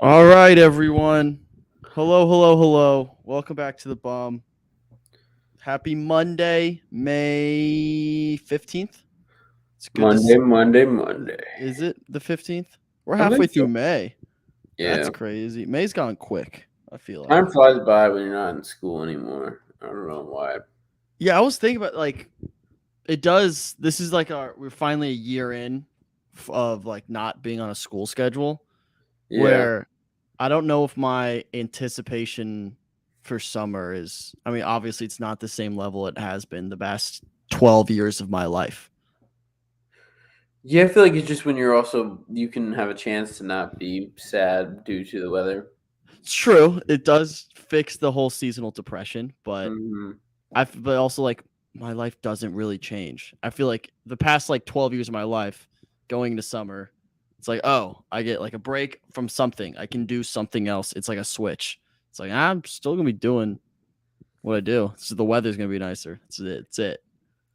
All right, everyone. Hello, hello, hello. Welcome back to the Bum. Happy Monday, May 15th. It's good to Monday, see. Monday, Monday. Is it the 15th? We're I halfway think through so. May. That's Yeah. crazy. May's gone quick, I feel like. Time flies by when you're not in school anymore. I don't know why. Yeah, I was thinking about it does. This is we're finally a year in of not being on a school schedule Yeah. where I don't know if my anticipation for summer is. I mean, obviously, it's not the same level it has been the past 12 years of my life. Yeah, I feel like it's just when you can have a chance to not be sad due to the weather. It's true. It does fix the whole seasonal depression, but Hmm. but also my life doesn't really change. I feel like the past 12 years of my life going into summer, it's like, oh, I get like a break from something. I can do something else. It's like a switch. It's like I'm still gonna be doing what I do. So the weather's gonna be nicer. That's it. That's it.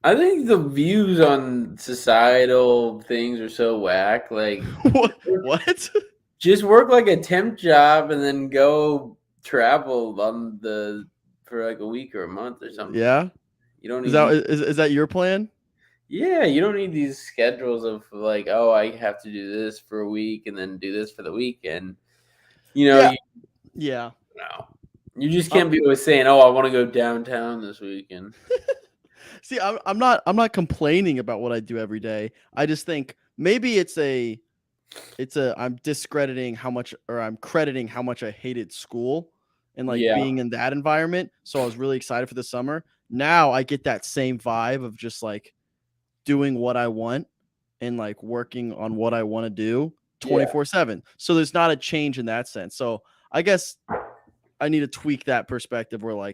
I think the views on societal things are so whack. Like, What? What? just work like a temp job and then go travel for like a week or a month or something. Yeah. You don't Is need that these. is that your plan? Yeah, you don't need these schedules of like, oh, I have to do this for a week and then do this for the weekend. You know, Yeah. you Yeah. know, you just Um, can't be always saying, "Oh, I want to go downtown this weekend." See, I'm not complaining about what I do every day. I just think maybe it's a I'm discrediting how much or I'm crediting how much I hated school and Yeah, being in that environment. So I was really excited for the summer. Now I get that same vibe of just doing what I want and working on what I want to do yeah. 24/7. So there's not a change in that sense. So I guess I need to tweak that perspective where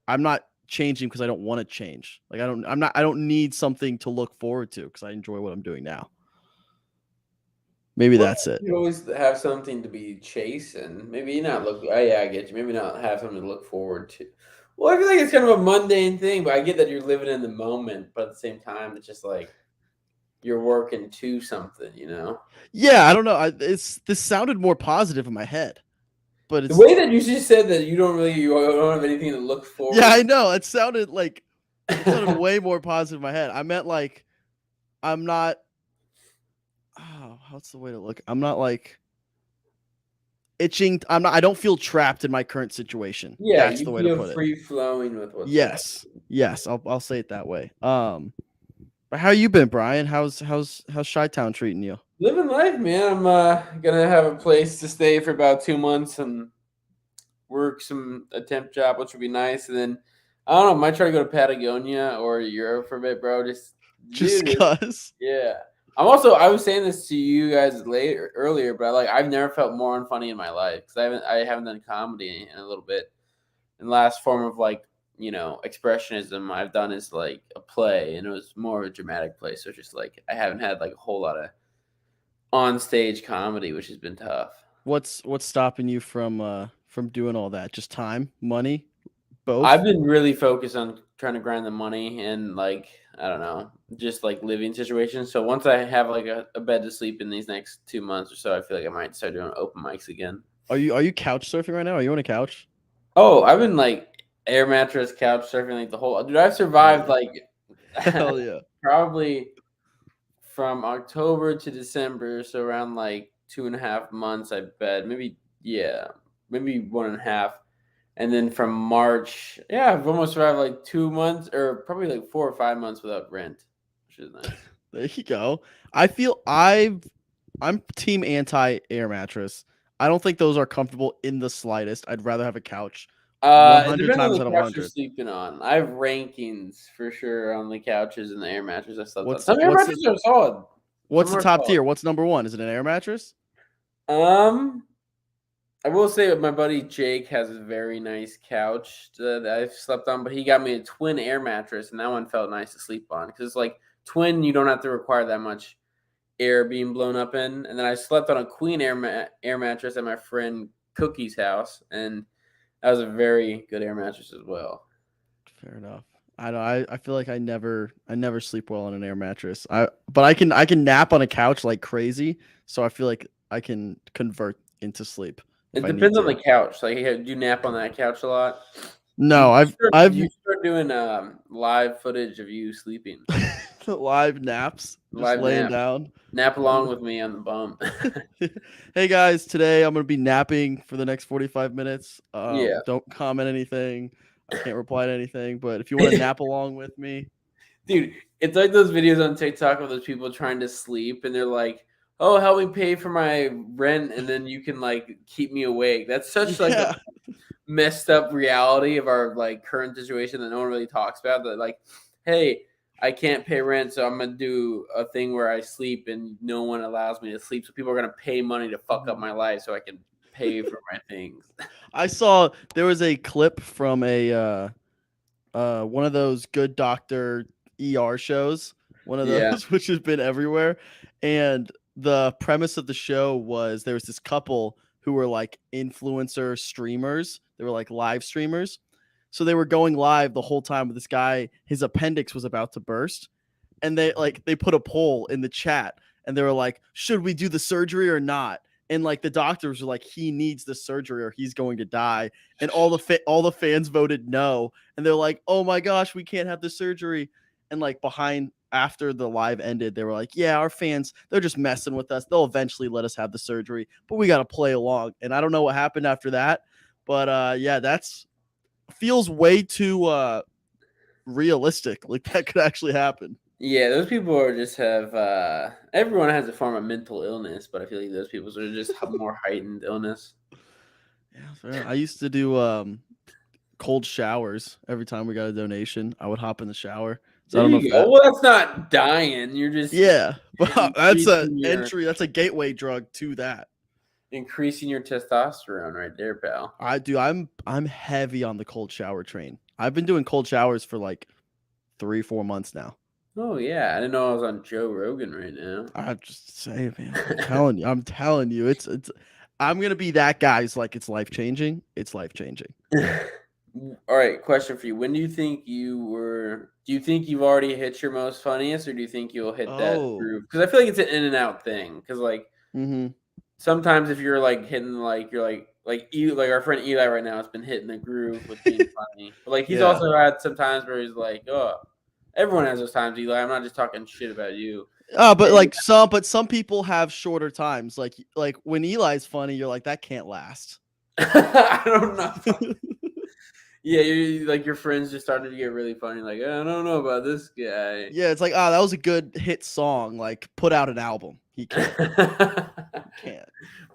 I'm not changing because I don't want to change. I don't need something to look forward to because I enjoy what I'm doing now. Maybe Well, that's it. you always have something to be chasing. Maybe not look. Oh, yeah, I get you. Maybe not have something to look forward to. Well, I feel like it's kind of a mundane thing, but I get that you're living in the moment. But at the same time, it's just like you're working to something. Yeah, I don't know. This sounded more positive in my head, but The it's way that you just said that you don't have anything to look yeah, forward I know. It sounded to. way more positive in my head. I meant I'm not. Oh, what's the way to look? I'm not itching. I'm not. I don't feel trapped in my current situation. Yeah, That's you the way to feel put it. free flowing with what's going Yes, yes. I'll say it that way. But how you been, Brian? How's Chi Town treating you? living life, man. I'm gonna have a place to stay for about 2 months and work a temp job, which would be nice. And then I don't know, might try to go to Patagonia or Europe for a bit, bro. Just Just dude, cause. yeah. I was saying this to you guys later earlier, but I've never felt more unfunny in my life because I haven't done comedy in a little bit. And the last form of expressionism I've done is like a play, and it was more of a dramatic play. So it's just like I haven't had like a whole lot of on stage comedy, which has been tough. What's stopping you from doing all that? Just time, money, I've both? been really focused on trying to grind the money and I don't know, just like living situations. So once I have like a bed to sleep in these next 2 months or so, I feel like I might start doing open mics again. Are you couch surfing right now? Are you on a couch? Oh, I've been like air mattress, couch surfing, like the whole dude. I've Hell survived yeah. like Hell yeah. probably from October to December, so around like 2.5 months, I bet. Maybe, yeah, maybe 1.5. And then from March, yeah, I've almost survived like 2 months or probably like 4 or 5 months without rent, which is nice. There you go. I feel I'm team anti air mattress. I don't think those are comfortable in the slightest. I'd rather have a couch It 100 depends on times the out of couch you're 100. sleeping on. I have rankings for sure on the couches and the air mattress I slept on. What's Some air what's the mattresses are solid. what's Some the are top solid. tier? What's number 1? Is it an air mattress? Um, I will say that my buddy Jake has a very nice couch that I've slept on, but he got me a twin air mattress, and that one felt nice to sleep on because it's like twin, you don't have to require that much air being blown up in. And then I slept on a queen air mattress at my friend Cookie's house, and that was a very good air mattress as well. Fair enough. I don't. I feel like I never sleep well on an air mattress. But I can nap on a couch like crazy. So I feel like I can convert into sleep if It I need depends on the to. couch. Like, do you nap on that couch a lot? You No, should start, I've you should start doing live footage of you sleeping. live naps, just Live laying nap. down. Nap along with me on the bump. Hey guys, today I'm gonna be napping for the next 45 minutes. Yeah. Don't comment anything. I can't reply to anything, but if you want to nap along with me, Dude, it's like those videos on TikTok of those people trying to sleep and they're like, "Oh, help me pay for my rent and then you can like keep me awake." That's such like a yeah, messed up reality of our like current situation that no one really talks about. That like, hey, I can't pay rent, so I'm gonna do a thing where I sleep and no one allows me to sleep. So people are gonna pay money to fuck up my life so I can pay for my things. I saw there was a clip from a one of those Good Doctor shows, one of Yeah. those which has been everywhere, and the premise of the show was there was this couple who were like influencer streamers. They were like live streamers. So they were going live the whole time with this guy. His appendix was about to burst, and they put a poll in the chat, and they were like, should we do the surgery or not? And like the doctors were like, he needs the surgery or he's going to die. And all the fans voted no, and they're like, oh my gosh, we can't have the surgery. And like behind, after the live ended, they were like, yeah, our fans, they're just messing with us, they'll eventually let us have the surgery, but we got to play along. And I don't know what happened after that, but yeah, that's feels way too realistic, like that could actually happen. Yeah, those people are just have everyone has a form of mental illness, but I feel like those people are just have more heightened illness. Yeah, I used to do cold showers every time we got a donation. I would hop in the shower. So I There don't know if you go. that. Well, that's not dying. You're just Yeah, but that's a increasing your entry. That's a gateway drug to that. increasing your testosterone right there, pal. I do. I'm heavy on the cold shower train. I've been doing cold showers for like 3-4 months now. Oh yeah, I didn't know I was on Joe Rogan right now. I just say, man, I'm telling you, it's. I'm gonna be that guy. Who's like, it's life changing. It's life changing. All right, question for you. When do you think do you think you've already hit your most funniest, or do you think you'll hit that Oh. groove? Because I feel like it's an in and out thing. Because like Mm-hmm. sometimes if you're like hitting you're like our friend Eli right now has been hitting the groove with being funny. But like he's Yeah. also had some times where he's like, oh, everyone has those times, Eli. I'm not just talking shit about you. But And like some people have shorter times. Like when Eli's funny, you're like, that can't last. I don't know. Yeah, like your friends just started to get really funny. Like, I don't know about this guy. Yeah, it's like, that was a good hit song. Like, put out an album. He can't. Can't.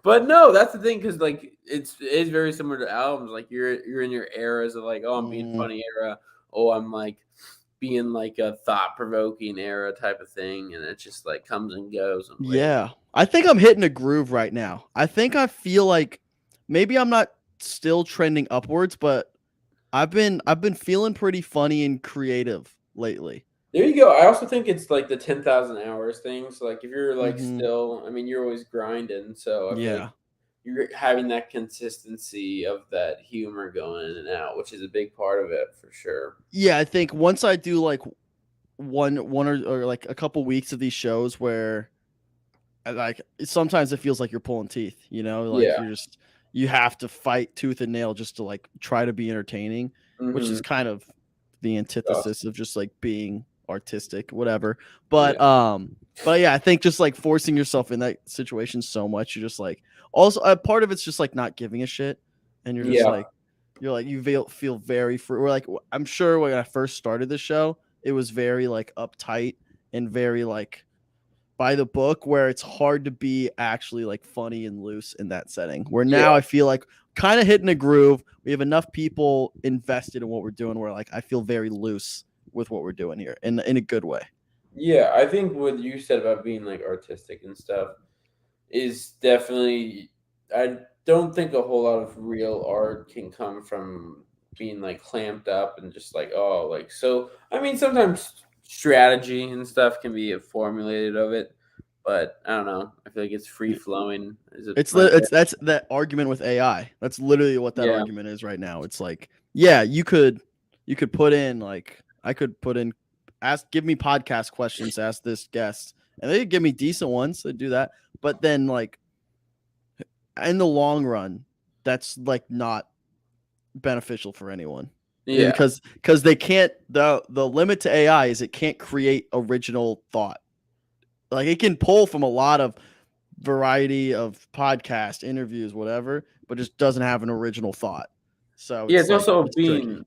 But no, that's the thing because like it's very similar to albums. Like you're in your eras of like, oh, I'm being funny era. Oh, I'm like being like a thought provoking era type of thing, and it just like comes and goes. And Yeah, I think I'm hitting a groove right now. I think I feel like maybe I'm not still trending upwards, but I've been feeling pretty funny and creative lately. there you go. I also think it's like the 10,000 hours thing. So like if you're like Mhm. still, I mean, you're always grinding. So I feel like Yeah. you're having that consistency of that humor going in and out, which is a big part of it for sure. Yeah, I think once I do like one or like a couple weeks of these shows where like sometimes it feels like you're pulling teeth, like Yeah. you have to fight tooth and nail just to like try to be entertaining, which Mm-hmm. is kind of the Awesome. antithesis of just like being artistic, whatever. Yeah. But yeah, I think just like forcing yourself in that situation so much, you're just like also part of it's just like not giving a shit, and you're just Yeah. like you feel very free. Or like I'm sure when I first started the show, it was very like uptight and very like by the book, where it's hard to be actually like funny and loose in that setting. Where Yeah. now I feel like kind of hitting a groove. We have enough people invested in what we're doing where like I feel very loose with what we're doing here in a good way. Yeah. I think what you said about being like artistic and stuff is definitely, I don't think a whole lot of real art can come from being like clamped up and just like, oh, like, so, I mean, sometimes strategy and stuff can be formulated of it, but I don't know. I feel like it's free flowing. Is it my It's that's that argument with AI. That's literally what that Yeah. argument is right now. It's like, yeah, you could put in like I could put in give me podcast questions, ask this guest, and they give me decent ones. They do that, but then like in the long run, that's like not beneficial for anyone. Yeah. Because they can't the limit to AI is it can't create original thought. Like it can pull from a lot of variety of podcast interviews, whatever, but just doesn't have an original thought. So Yeah, it's like, also it's tricky.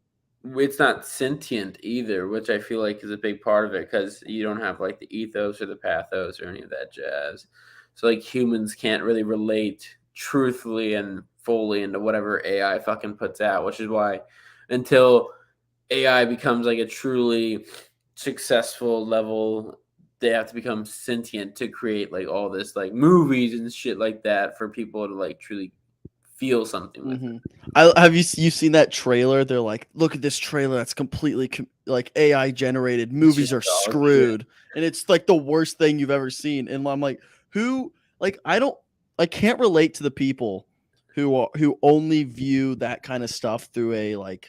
it's not sentient either, which I feel like is a big part of it because you don't have like the ethos or the pathos or any of that jazz. So like humans can't really relate truthfully and fully into whatever AI fucking puts out, which is why until AI becomes like a truly successful level, they have to become sentient to create like all this like movies and shit like that for people to like truly feel something with it. Have you seen that trailer? They're like, look at this trailer that's completely like AI generated. Movies just are dog shit. screwed, and it's like the worst thing you've ever seen. And I'm like, who? Like, I can't relate to the people who only view that kind of stuff through a like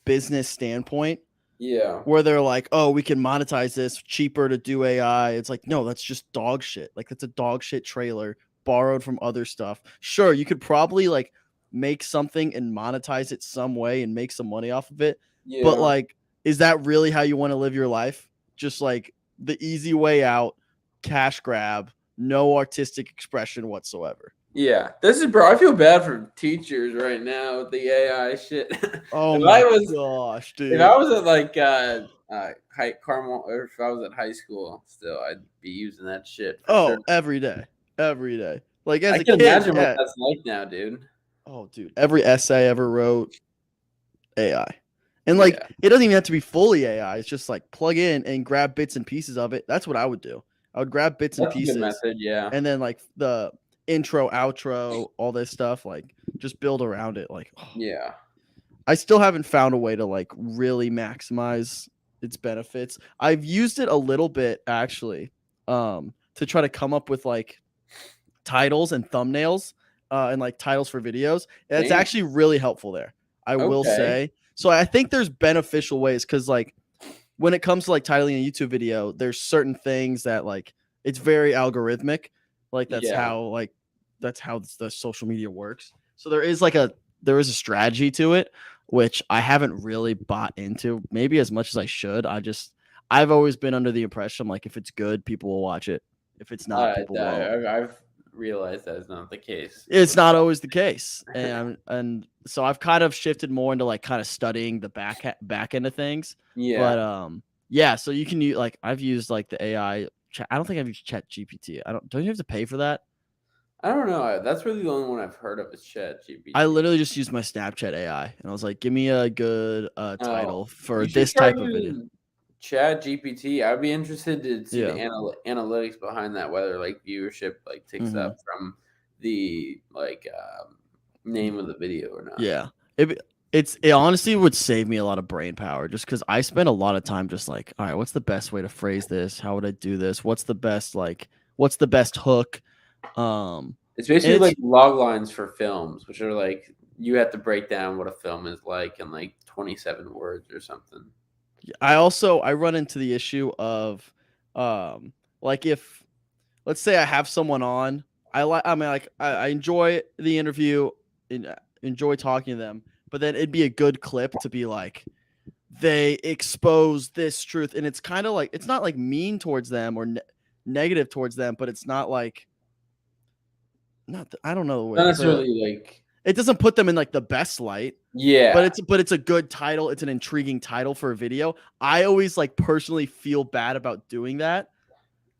business standpoint. Yeah. Where they're like, oh, we can monetize this cheaper to do AI. It's like, no, that's just dog shit. Like, that's a dog shit trailer borrowed from other stuff. Sure, you could probably like make something and monetize it some way and make some money off of it. Yeah. But like, is that really how you want to live your life? Just like the easy way out, cash grab, no artistic expression whatsoever. Yeah, this is bro. I feel bad for teachers right now with the AI shit. Oh if my I was, gosh, dude. if I was at like high Carmel, or if I was at high school, still I'd be using that shit. For sure. Every day, every day. Like as I a can kid, imagine yeah. what that's like now, dude. Oh, dude, every essay I ever wrote, AI. And like, Yeah. it doesn't even have to be fully AI. It's just like plug in and grab bits and pieces of it. That's what I would do. I would grab bits and That's a good pieces method. Yeah. and then like the intro, outro, all this stuff, like just build around it. Like, Yeah. I still haven't found a way to like really maximize its benefits. I've used it a little bit actually, to try to come up with like titles and thumbnails, and like titles for videos. And it's Damn. actually really helpful there. I will Okay. say. So I think there's beneficial ways because like when it comes to like titling a YouTube video, there's certain things that like it's very algorithmic. Like that's Yeah. how the social media works. So there is a strategy to it, which I haven't really bought into, maybe as much as I should. I've always been under the impression like if it's good, people will watch it. If it's not, people won't. I've realized that is not the case. It's not always the case, and so I've kind of shifted more into like kind of studying the back end of things. Yeah. But yeah, so you can use like I've used like the AI. I don't think I've used Chat GPT. Don't you have to pay for that? I don't know. That's really the only one I've heard of is ChatGPT. I literally just used my Snapchat AI, and I was like, give me a good title for You should this try type of video. using ChatGPT. I'd be interested to see Yeah. the analytics behind that, whether like viewership like ticks up from the like name of the video or not. Yeah. It honestly would save me a lot of brain power just because I spend a lot of time just like, all right, what's the best way to phrase this? How would I do this? What's the best hook? It's basically like log lines for films, which are like you have to break down what a film is like in like 27 words or something. I run into the issue of like if let's say I have someone on, I enjoy the interview and enjoy talking to them, but then it'd be a good clip to be like they expose this truth, and it's kind of like it's not like mean towards them or negative towards them, but it's not like I don't know the way. Not necessarily like it doesn't put them in like the best light. Yeah. But it's a good title. It's an intriguing title for a video. I always like personally feel bad about doing that.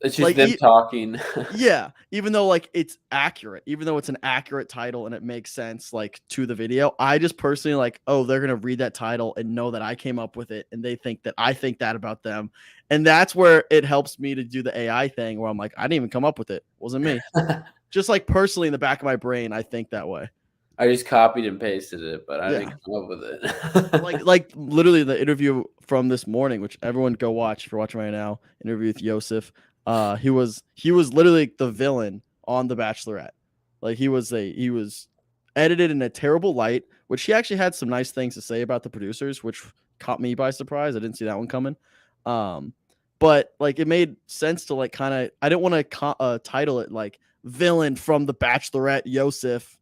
It's just like, them talking. Yeah, even though like it's accurate, even though it's an accurate title and it makes sense like to the video, I just personally like, oh, they're gonna read that title and know that I came up with it, and they think that I think that about them, and that's where it helps me to do the AI thing where I'm like, I didn't even come up with it, wasn't me. Just like personally in the back of my brain, I think that way. I just copied and pasted it, but I didn't come up with it. like literally the interview from this morning, which everyone go watch if you're watching right now. Interview with Yosef. He was literally the villain on The Bachelorette. Like he was edited in a terrible light, which he actually had some nice things to say about the producers, which caught me by surprise. I didn't see that one coming. But like it made sense to like kind of. I didn't want to title it like villain from The Bachelorette. Yosef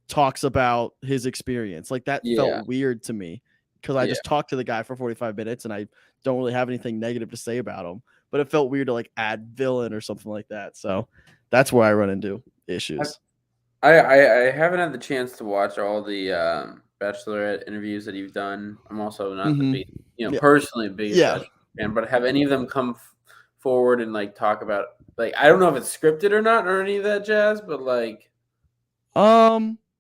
talks about his experience. Like that Yeah. felt weird to me because I Yeah. just talked to the guy for 45 minutes and I don't really have anything negative to say about him. But it felt weird to like add villain or something like that. So that's where I run into issues. I haven't had the chance to watch all the Bachelorette interviews that you've done. I'm also not the Mhm. big, Yeah. personally biggest Yeah. Bachelor fan, but have any of them come forward and like talk about like I don't know if it's scripted or not or any of that jazz, but like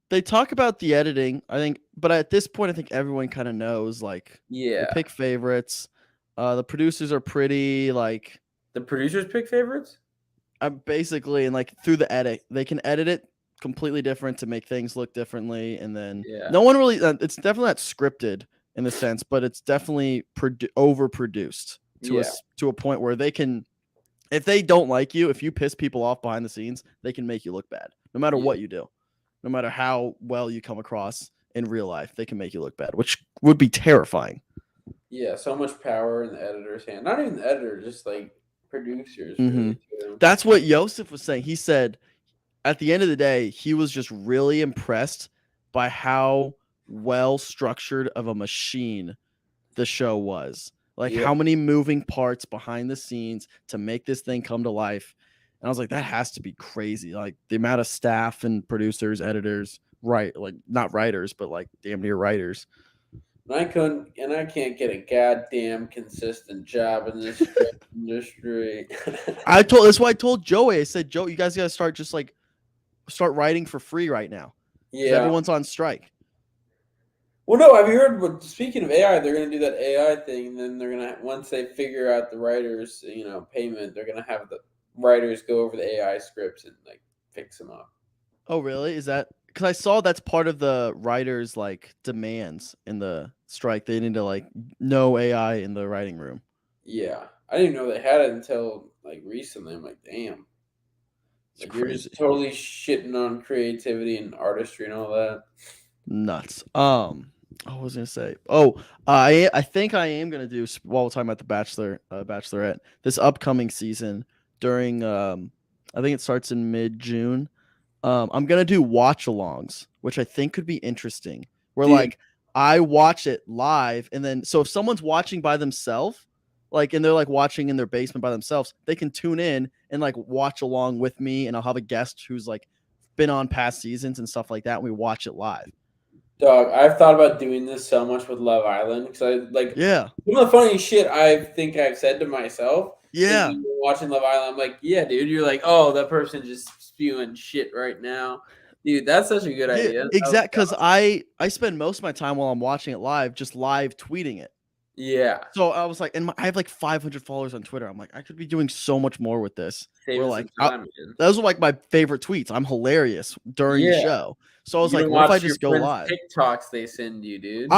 They talk about the editing, I think, but at this point I think everyone kind of knows like they yeah, pick favorites. The producers are pretty like the producers pick favorites. I'm basically and like through the edit, they can edit it completely different to make things look differently, and then Yeah, no one really. It's definitely not scripted in the sense, but it's definitely overproduced yeah, to a point where they can, if they don't like you, if you piss people off behind the scenes, they can make you look bad, no matter yeah, what you do, no matter how well you come across in real life, they can make you look bad, which would be terrifying. yeah. So much power in the editor's hand. Not even the editor, just like producers, Hmm. really. Too. That's what Yosef was saying. He said at the end of the day, he was just really impressed by how well structured of a machine the show was. Like Yeah, how many moving parts behind the scenes to make this thing come to life. And I was like, that has to be crazy. Like the amount of staff and producers, editors, right? Like not writers, but like damn near writers. and I can't get a goddamn consistent job in this industry. That's why I told Joey. I said, Joe, you guys gotta start writing for free right now. Because Yeah. everyone's on strike. Well, no, have you heard? But speaking of AI, they're going to do that AI thing. And then they're going to once they figure out the writers, payment, they're going to have the writers go over the AI scripts and like fix them up. Oh, really? Is that because I saw that's part of the writers' like demands in the strike? They need to like no AI in the writing room. Yeah, I didn't even know they had it until like recently. I'm like, damn, It's like you're crazy, just totally shitting on creativity and artistry and all that. nuts. I was gonna say. Oh, I think I am gonna do while we're talking about the Bachelorette this upcoming season during I think it starts in mid-June. I'm gonna do watch-alongs, which I think could be interesting. Where Dude, like I watch it live, and then so if someone's watching by themselves, like and they're like watching in their basement by themselves, they can tune in and like watch along with me, and I'll have a guest who's like been on past seasons and stuff like that, and we watch it live. dog, I've thought about doing this so much with Love Island because I like Yeah, some of the funniest shit I think I've said to myself is yeah, when you're watching Love Island. I'm like, yeah, dude, you're like, oh, that person just spewing shit right now, dude. That's such a good yeah, idea. That was exact. Because I spend most of my time while I'm watching it live just live tweeting it. yeah, So I was like, and I have like 500 followers on Twitter. I'm like, I could be doing so much more with this. We're saving some like, time, man. those are like my favorite tweets. I'm hilarious during the Yeah, show. So I was you like, don't what if I watch your just go friends' live? TikToks they send you, dude.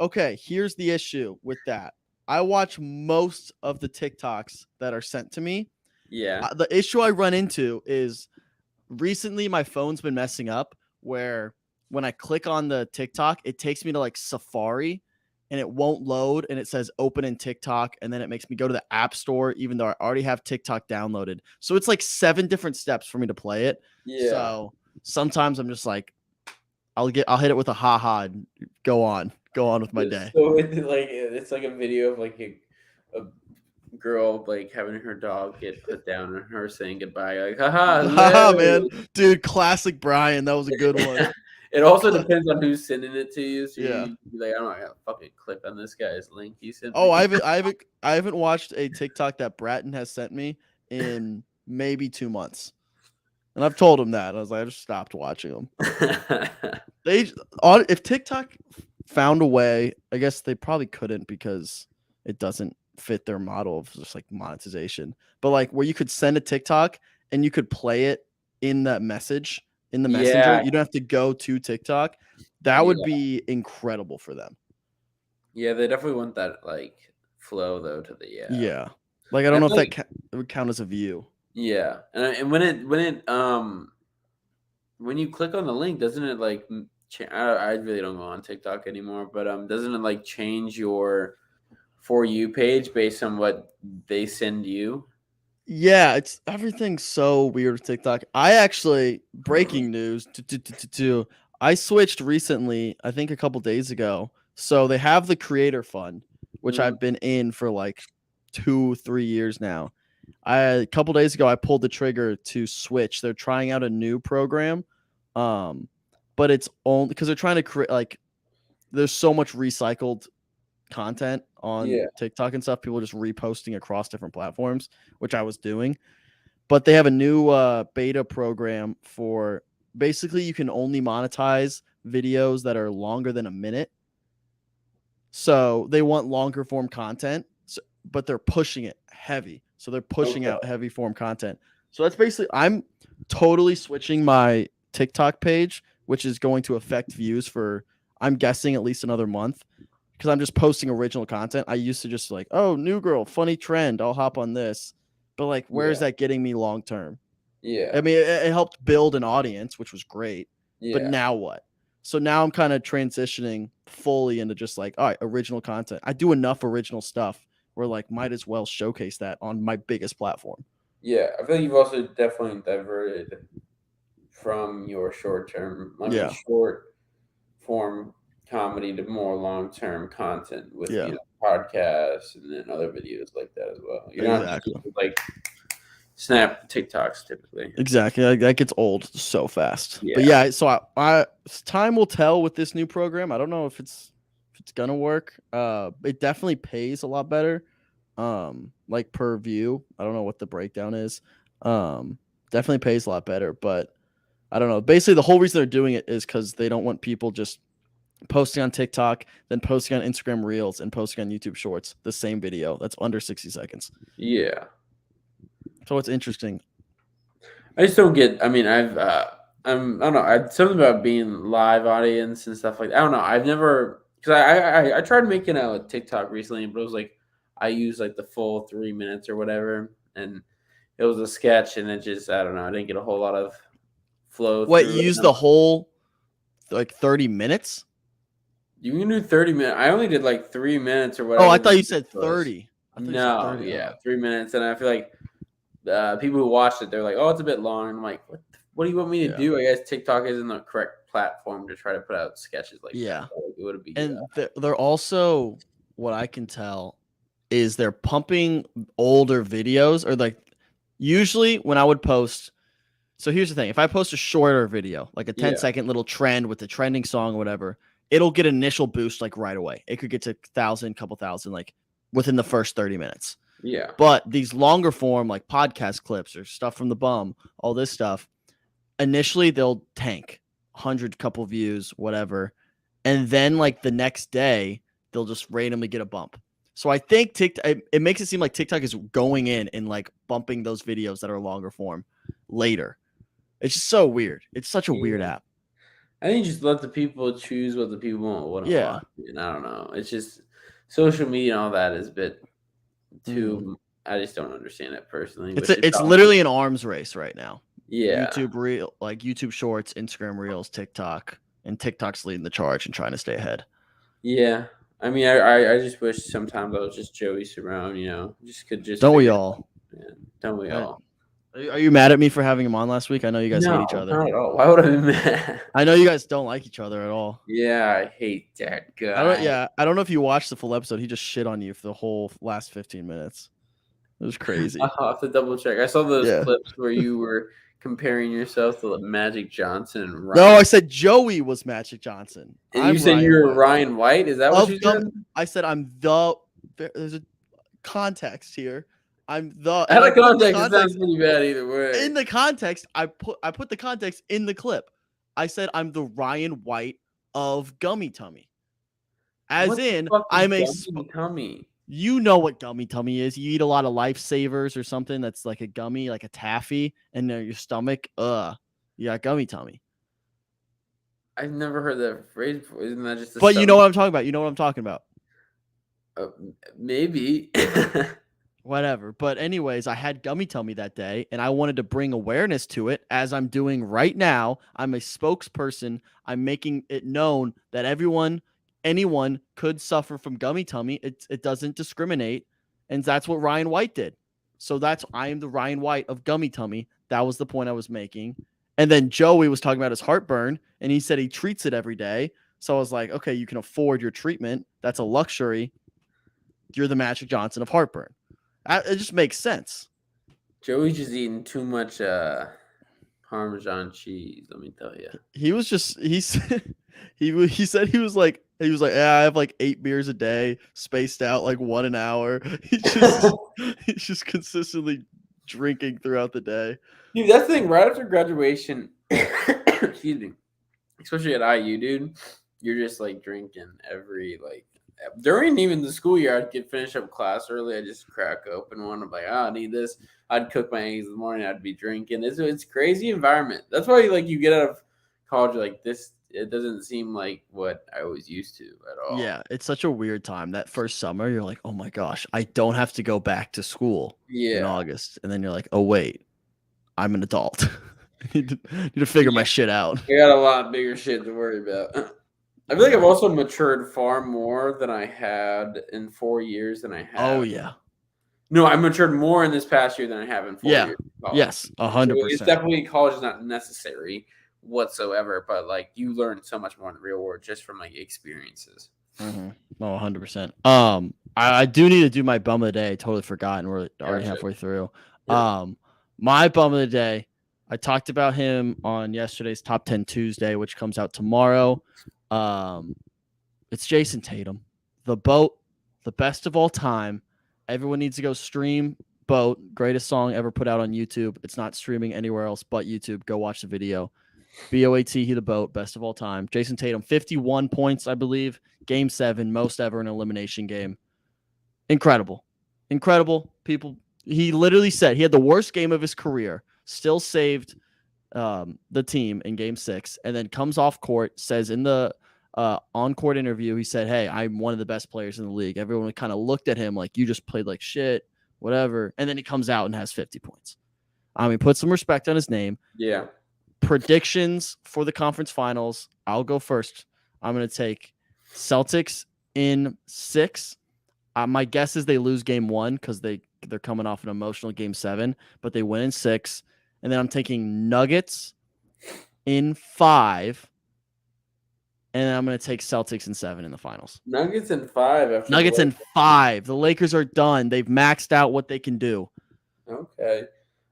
Okay, here's the issue with that. I watch most of the TikToks that are sent to me. Yeah, The issue I run into is recently my phone's been messing up where when I click on the TikTok, it takes me to like Safari and it won't load and it says open in TikTok and then it makes me go to the App Store even though I already have TikTok downloaded. So it's like 7 different steps for me to play it. yeah. So sometimes I'm just like I'll hit it with a haha and go on with my day. So it's like a video of like a girl like having her dog get put down and her saying goodbye. Like, haha, Haha, man. hello. Dude, classic Brian. That was a good one. It also depends on who's sending it to you. So Yeah. you be like, I'm not gonna fucking click on this guy's link he sent Oh, me. I haven't watched a TikTok that Bratton has sent me in maybe 2 months. And I've told him that. I was like, I just stopped watching them. If TikTok found a way, I guess they probably couldn't because it doesn't fit their model of just like monetization. But like where you could send a TikTok and you could play it in that message in the messenger, Yeah, you don't have to go to TikTok. That would be incredible for them. yeah, they definitely want that like flow though to the Yeah. Like I And don't I know if feel that like it would count as a view. yeah, and when it when you click on the link, doesn't it like I really don't go on TikTok anymore, but doesn't it like change your For You page based on what they send you? Yeah, it's everything's so weird with TikTok. I actually breaking news to I switched recently, I think a couple days ago. So they have the creator fund, which Mhm. I've been in for like 2-3 years now. A couple days ago I pulled the trigger to switch. They're trying out a new program. But it's only because they're trying to create like there's so much recycled content on Yeah. TikTok and stuff. People just reposting across different platforms, which I was doing. But they have a new beta program for basically you can only monetize videos that are longer than a minute. So they want longer form content, but they're pushing it heavy. So they're pushing Okay. out heavy form content. So that's basically I'm totally switching my TikTok page, which is going to affect views for I'm guessing at least another month because I'm just posting original content. I used to just like, oh, new girl, funny trend, I'll hop on this. But like, where is Yeah. that getting me long term? Yeah. I mean, it helped build an audience, which was great. But Yeah. now what? So now I'm kind of transitioning fully into just like, all right, original content. I do enough original stuff where like might as well showcase that on my biggest platform. Yeah. I feel like you've also definitely diverted from your Yeah. short form comedy to more long term content with Yeah. podcasts and then other videos like that as well. You're not just Exactly. like Snap TikToks typically. Exactly. That gets old so fast. But Yeah. yeah, so I time will tell with this new program. I don't know if it's gonna work. It definitely pays a lot better. Like per view. I don't know what the breakdown is. Definitely pays a lot better, but I don't know. Basically, the whole reason they're doing it is because they don't want people just posting on TikTok, then posting on Instagram Reels, and posting on YouTube Shorts the same video that's under 60 seconds. Yeah. So it's interesting. I just don't get. I mean, I don't know. Something about being live audience and stuff like that. I don't know. I've never because I tried making a TikTok recently, but it was like I used like the full 3 minutes or whatever, and it was a sketch, and it just I don't know. I didn't get a whole lot of flow What, through you it. use the whole like 30 minutes? You can do 30 minutes. I only did like 3 minutes or Oh, whatever. I thought you said 30. I thought you said No, 30. yeah, 3 minutes, and I feel like people who watched it, they're like, "Oh, it's a bit long." And I'm like, what do you want me to Yeah. do?" I guess TikTok isn't the correct platform to try to put out sketches like Yeah. that. Like, it would be And they're also, what I can tell is they're pumping older videos or like usually when I would post. So here's the thing. If I post a shorter video, like a 10-second little trend with the trending song or whatever, it'll get initial boost like right away. It could get to 1,000, couple thousand, like within the first 30 minutes. yeah, But these longer form, like podcast clips or stuff from the bum, all this stuff, initially they'll tank 100 couple views, whatever. And then like the next day, they'll just randomly get a bump. So I think TikTok, it makes it seem like TikTok is going in and like bumping those videos that are longer form later. It's just so weird. It's such a weird yeah. app. I think just let the people choose what the people want to Yeah. watch. And I don't know. It's just social media and all that is a bit too. I just don't understand it personally. It's literally an arms race right now. Yeah. YouTube Reel, like YouTube Shorts, Instagram Reels, TikTok, and TikTok's leading the charge and trying to stay ahead. Yeah. I mean, I just wish sometimes I was just Joey Surround, Don't we all? Don't we all? Are you mad at me for having him on last week? I know you guys hate each other. Not at all. Why would I be mad? I know you guys don't like each other at all. Yeah, I hate that guy. I don't know if you watched the full episode. He just shit on you for the whole last 15 minutes. It was crazy. I'll have to double check. I saw those clips where you were comparing yourself to Magic Johnson and Ryan. No, I said Joey was Magic Johnson. And you said you were Ryan White? Is that what you said? I said there's a context here. Out of context, it sounds pretty bad either way. In the context, I put the context in the clip. I said I'm the Ryan White of Gummy Tummy. As in, I'm a Gummy Tummy. You know what Gummy Tummy is. You eat a lot of Lifesavers or something that's like a gummy, like a taffy, and your stomach, you got Gummy Tummy. I've never heard that phrase before. Isn't that just But you know what I'm talking about. You know what I'm talking about. Maybe. whatever. But anyways, I had Gummy Tummy that day, and I wanted to bring awareness to it as I'm doing right now. I'm a spokesperson. I'm making it known that anyone could suffer from Gummy Tummy. It doesn't discriminate, and that's what Ryan White did. So I am the Ryan White of Gummy Tummy. That was the point I was making. And then Joey was talking about his heartburn, and he said he treats it every day. So I was like, okay, you can afford your treatment. That's a luxury. You're the Magic Johnson of heartburn. It just makes sense. Joey's just eating too much Parmesan cheese. Let me tell you. He was just he said he said he was like yeah, I have like 8 beers a day, spaced out like 1 an hour. He's just consistently drinking throughout the day. Dude, that's the thing. Right after graduation, excuse me, especially at IU, dude, you're just like drinking every like during even the school year. I'd finish up class early. I'd just crack open one. I'm like, oh, I need this. I'd cook my eggs in the morning. I'd be drinking. It's crazy environment. That's why like you get out of college like this. It doesn't seem like what I was used to at all. Yeah, it's such a weird time. That first summer, you're like, oh my gosh, I don't have to go back to school in August. And then you're like, oh wait, I'm an adult. I need to figure my shit out. I got a lot bigger shit to worry about. I feel like I've also matured far more than I had in 4 years than I had. Oh yeah. No, I matured more in this past year than I have in 4 years. Yes, 100%. It's definitely college is not necessary whatsoever, but like you learn so much more in the real world just from like experiences. Mm-hmm. Oh, 100%. I do need to do my bum of the day. I totally forgot, and we're already halfway through. Yeah. My bum of the day. I talked about him on yesterday's Top 10 Tuesday, which comes out tomorrow. It's Jason Tatum, The Boat, the best of all time. Everyone needs to go stream Boat, greatest song ever put out on YouTube. It's not streaming anywhere else but YouTube. Go watch the video. BOAT, he the Boat, best of all time. Jason Tatum, 51 points, I believe. Game 7, most ever in an elimination game. Incredible. People, he literally said he had the worst game of his career, still saved the team in Game 6, and then comes off court, says in the on-court interview, he said, hey, I'm one of the best players in the league. Everyone kind of looked at him like, you just played like shit, whatever. And then he comes out and has 50 points. I mean, put some respect on his name. Yeah. Predictions for the conference finals. I'll go first. I'm going to take Celtics in 6. My guess is they lose game 1 because they're coming off an emotional game 7, but they win in 6. And then I'm taking Nuggets in 5. And then I'm going to take Celtics in 7 in the finals. Nuggets in 5. Nuggets in 5. The Lakers are done. They've maxed out what they can do. Okay.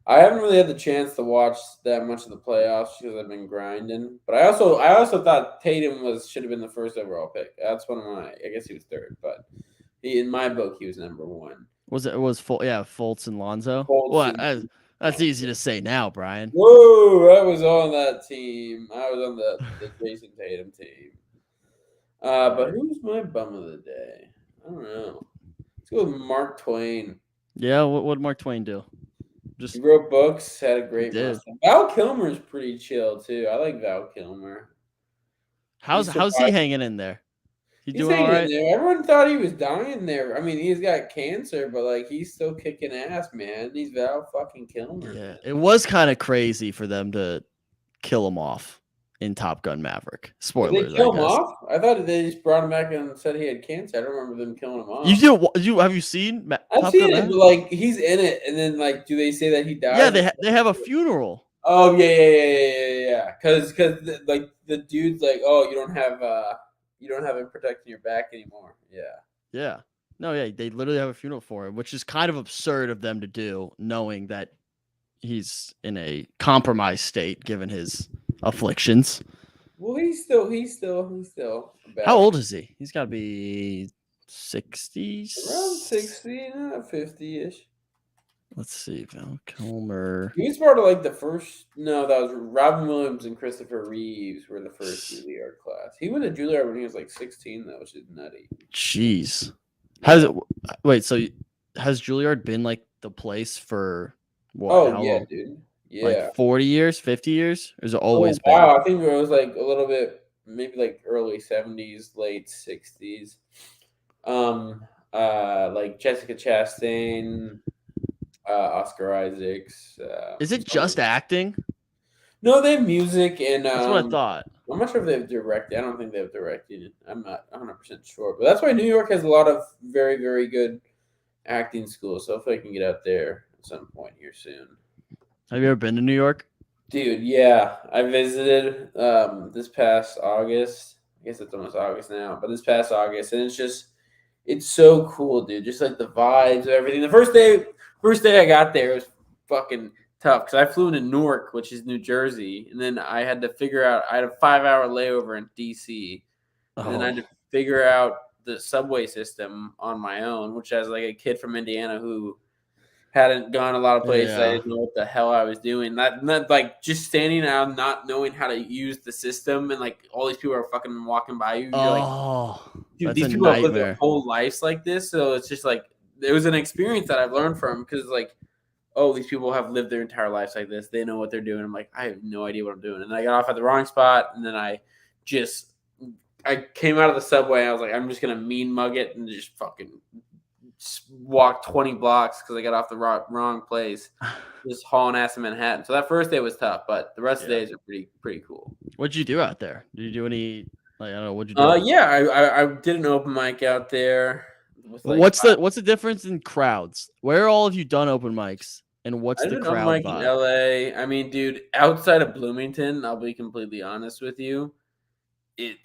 I haven't really had the chance to watch that much of the playoffs because I've been grinding. But I also thought Tatum should have been the first overall pick. That's one of my. I guess he was third, but in my book he was number 1. Fultz and Lonzo. That's easy to say now, Brian. Whoa, I was on that team. I was on the Jason Tatum team. But who's my bum of the day? I don't know. Let's go with Mark Twain. Yeah, what did Mark Twain do? He wrote books, had a great mustache. Val Kilmer's pretty chill too. I like Val Kilmer. How's he hanging in there? He's doing all right? Everyone thought he was dying there. I mean, he's got cancer, but like he's still kicking ass, man. He's Val fucking Kilmer. Yeah, it was kind of crazy for them to kill him off in Top Gun Maverick. Spoilers. Did they kill him off? I thought they just brought him back and said he had cancer. I don't remember them killing him off. Have you seen? I've seen it, but like he's in it, and then like, do they say that he died? Yeah, they have a funeral. Oh yeah. Because like the dude's like, oh, you don't have him protecting your back anymore. Yeah. Yeah. No, yeah, they literally have a funeral for him, which is kind of absurd of them to do, knowing that he's in a compromised state given his afflictions. Well, he's still bad. How old is he? He's got to be 60. Around 60, 50-ish. Let's see, Val Kilmer. He was part of like the first. No, that was Robin Williams and Christopher Reeves were the first Juilliard class. He went to Juilliard when he was like 16, though, which is nutty. Jeez. So has Juilliard been like the place for what? Oh yeah, dude. Yeah. Like 40 years, 50 years? Or has it always been? Wow, I think it was like a little bit, maybe like early 70s, late 60s. like Jessica Chastain, Oscar Isaacs. Is it just acting? No, they have music and That's what I thought. I'm not sure if they've directed. I don't think they've directed. I'm not 100% sure, but that's why New York has a lot of very very good acting schools. So hopefully I can get out there at some point here soon. Have you ever been to New York? Dude, yeah, I visited this past August. I guess it's almost August now, but this past August, and it's so cool, dude. Just like the vibes and everything. The first day I got there, it was fucking tough because I flew into Newark, which is New Jersey, and then I had to figure out. I had a 5 hour layover in DC, and then I had to figure out the subway system on my own, which as like a kid from Indiana who hadn't gone a lot of places. I Yeah. didn't know what the hell I was doing. Not like just standing out, not knowing how to use the system, and like all these people are fucking walking by you. You're like, Oh, dude, that's these a people have lived their nightmare. whole lives like this. So it's just like it was an experience that I've learned from because like, oh, these people have lived their entire lives like this. They know what they're doing. I'm like, I have no idea what I'm doing. And I got off at the wrong spot, and then I came out of the subway. And I was like, I'm just gonna mean mug it and just fucking walk 20 blocks because I got off the wrong place, just hauling ass in Manhattan. So that first day was tough, but the rest of the days are pretty cool. What'd you do out there? Did you do any like I don't know, what'd you do? Yeah, I did an open mic out there. With like What's the difference in crowds? Where all have you done open mics and what's I the did an open crowd mic in vibe? LA. I mean, dude, outside of Bloomington, I'll be completely honest with you.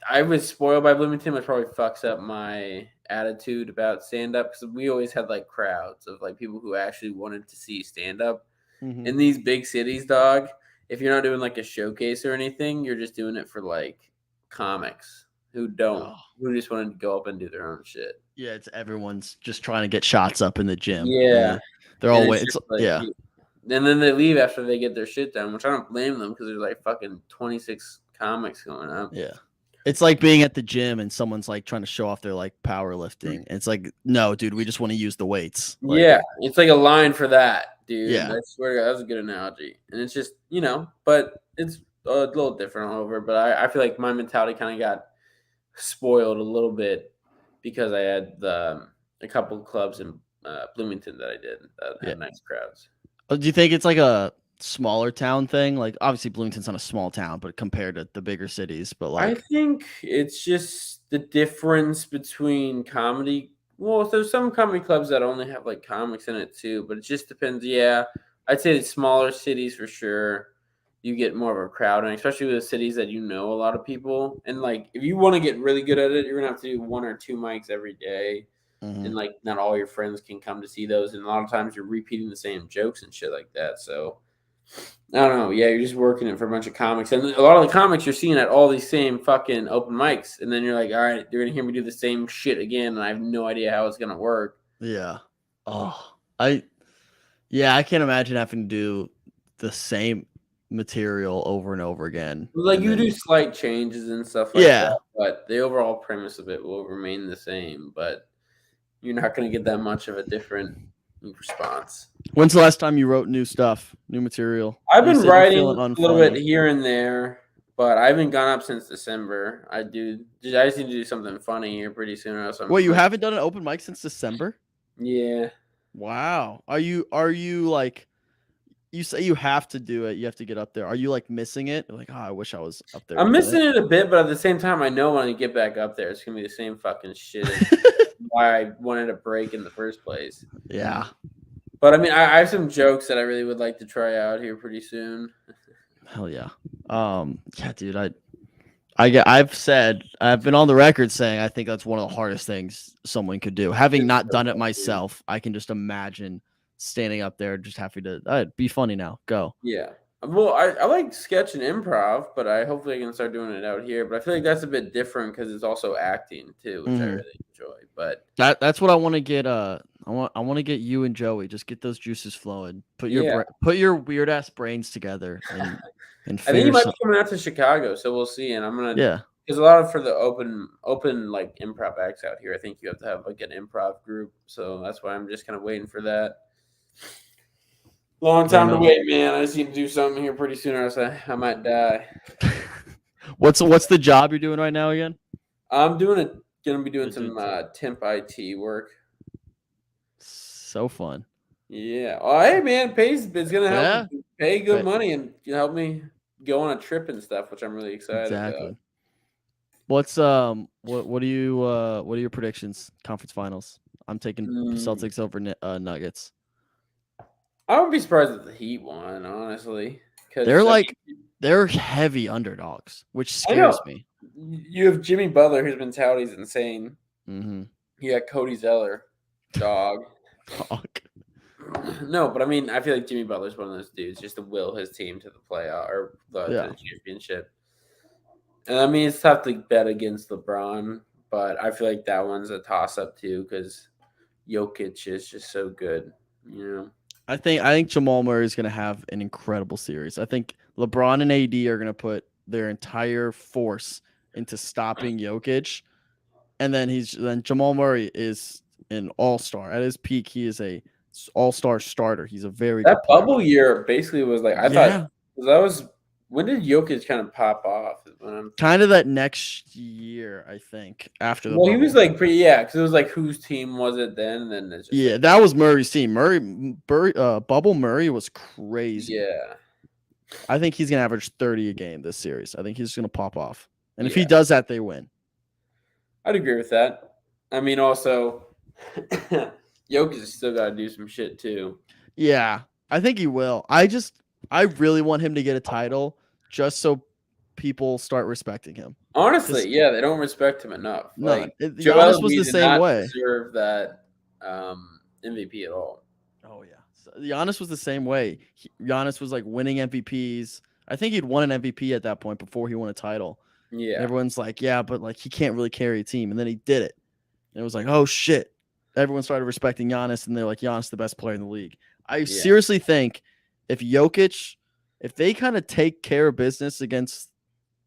I was spoiled by Bloomington, which probably fucks up my attitude about stand up because we always had like crowds of like people who actually wanted to see stand up. Mhm. In these big cities, dog, if you're not doing like a showcase or anything, you're just doing it for like comics who Oh. just wanted to go up and do their own shit. Yeah, it's everyone's just trying to get shots up in the gym. Yeah. They're And all it's waiting. just like, Yeah. and then they leave after they get their shit done, which I don't blame them because there's like fucking 26 comics going up. Yeah. It's like being at the gym and someone's like trying to show off their like powerlifting. And it's like, no, dude, we just want to use the weights. Like, Yeah, it's like a line for that, dude. Yeah. I swear to God, that was a good analogy. And it's just, but it's a little different all over. But I feel like my mentality kind of got spoiled a little bit because I had a couple clubs in Bloomington that I did that had nice crowds. Do you think it's like a smaller town thing? Like obviously Bloomington's not a small town, but compared to the bigger cities, but I like think it's just the difference between comedy. Well, there's some comedy clubs that only have like comics in it too, but it just depends. Yeah, I'd say the smaller cities for sure. You get more of a crowd, and especially with the cities that you know a lot of people. And like, if you want to get really good at it, you're gonna have to do 1 or 2 mics every day, and like, not all your friends can come to see those. And a lot of times, you're repeating the same jokes and shit like that. So I don't know. Yeah, you're just working it for a bunch of comics, and a lot of the comics you're seeing at all these same fucking open mics, and then you're like, all right, you're gonna hear me do the same shit again, and I have no idea how it's gonna work. yeah. Oh, I can't imagine having to do the same material over and over again. Like, and you then- do slight changes and stuff like Yeah. that, but the overall premise of it will remain the same. But you're not gonna get that much of a different response. When's the last time you wrote new stuff, new material? I've You been said you're writing feeling a little bit unfunny. here and there, but I haven't gone up since December. I just need to do something funny here pretty soon. Or else I'm Wait, you like, haven't done an open mic since December? yeah. Wow. Are you like you say you have to do it, you have to get up there. Are you like missing it? Like, oh, I wish I was up there. I'm doing missing it a bit, but at the same time, I know when I get back up there, it's gonna be the same fucking shit. as why I wanted a break in the first place. Yeah. But I mean, I have some jokes that I really would like to try out here pretty soon. Hell yeah. Yeah, dude, I've been on the record saying I think that's one of the hardest things someone could do. Having not done it myself, I can just imagine standing up there just having to be funny now. Go. Yeah. Well, I like sketch and improv, but hopefully I can start doing it out here. But I feel like that's a bit different because it's also acting too, which I really enjoy. But that's what I want to get. I want to get you and Joey. Just get those juices flowing. Put your weird ass brains together and I think you might be coming out to Chicago, so we'll see. And I'm gonna because a lot of for the open like improv acts out here, I think you have to have like an improv group. So that's why I'm just kind of waiting for that. Long time to wait, man. I just need to do something here pretty soon, or else I might die. What's the job you're doing right now again? I'm gonna be doing some temp IT work. So fun. Yeah. Oh, hey man, pays is gonna help Yeah. pay good But money and help me go on a trip and stuff, which I'm really excited about. exactly. What's what are your predictions? Conference finals. I'm taking Mm, Celtics over Nuggets. I wouldn't be surprised if the Heat won, honestly, They're because like they're heavy underdogs, which I know scares me. you have Jimmy Butler, whose mentality is insane. Mm-hmm. You got Cody Zeller, dog. Fuck. No, but I mean, I feel like Jimmy Butler's one of those dudes just to will his team to the playoff or to Yeah. the championship. And I mean, it's tough to bet against LeBron, but I feel like that one's a toss up too because Jokic is just so good. You know? I think Jamal Murray is going to have an incredible series. I think LeBron and AD are going to put their entire force into stopping Jokic, and then Jamal Murray is an all-star. At his peak, he is a all-star starter. He's a very That good player. bubble year basically was like I thought Yeah, that was when did Jokic kind of pop off? When I'm kind of that next year, I think, after the well, he bubble. was like pretty because it was like whose team was it then? And then it's just Yeah, like that was Murray's team. Bubble Murray was crazy. yeah, I think he's gonna average 30 a game this series. I think he's gonna pop off, and if he yeah. does that, they win. I'd agree with that. I mean, also Jokic has still got to do some shit too. Yeah, I think he will. I really want him to get a title just so people start respecting him. Honestly, yeah, they don't respect him enough. None. Like Giannis Joel was Embiid the did same not way. deserve that MVP at all. Oh yeah, so Giannis was the same way. Giannis was like winning MVPs. I think he'd won an MVP at that point before he won a title. Yeah, And everyone's like, yeah, but like he can't really carry a team. And then he did it. And it was like, oh shit. Everyone started respecting Giannis, and they're like, Giannis the best player in the league. I seriously think if Jokic, if they kind of take care of business against